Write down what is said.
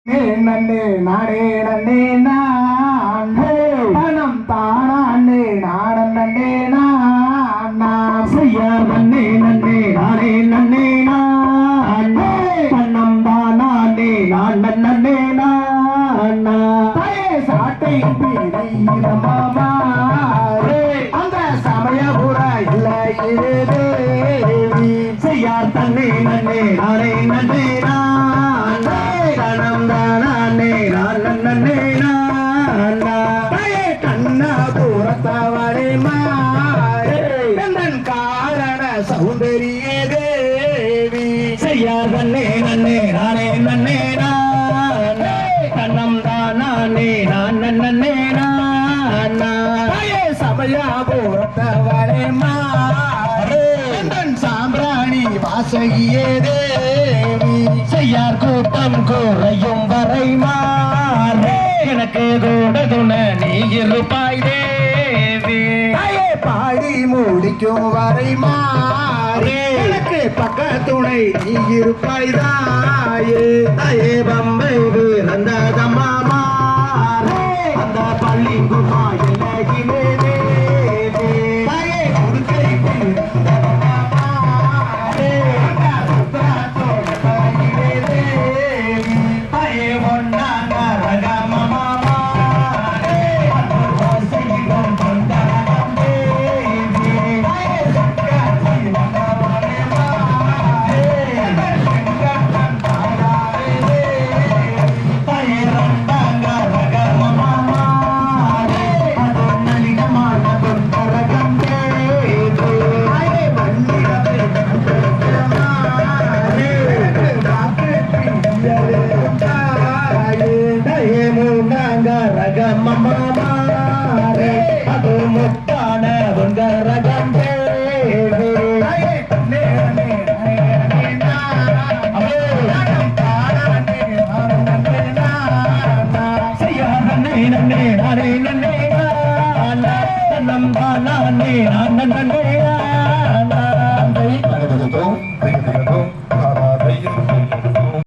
நன்னே நாடே நன்னே நான் பணம் தானே நாடன் நன்னே நான் செய்ய நன்னே நன்னே நாடே நன்னே நான் பணம் தானே நான் நன்னே நான் சாட்டை மாமா அந்த சமயபுர இல்லை செய்யார் தன்னே நன்னே நாடே நன்னே நான் கணம் தானே நான் நன்னே நான் கண்ணா தூரத்தவளே மாறன் காரண சௌந்தரிய தேவி செய்யார் தன்னே நன்னே நானே நன்னே நான் கண்ணம் தானே நான் நன்னே நான் சமயபுரத்தவளே மாறன் சாம்பிராணி வாசகியே தேவி செய்யார் கூட்டம் குறையும் வரை மாறே எனக்கு கூட துணை நீ இருப்பாய் தேவி பாடி முடிக்கும் வரை மாறே எனக்கு பக்க துணை நீ இருப்பாய் தாயே தாயே பம்பை அந்த மாறே அந்த பள்ளி குமா எல்லையிலே தேவி தாயே கொடுக்கை அது முத்தான ரகம் நன்னே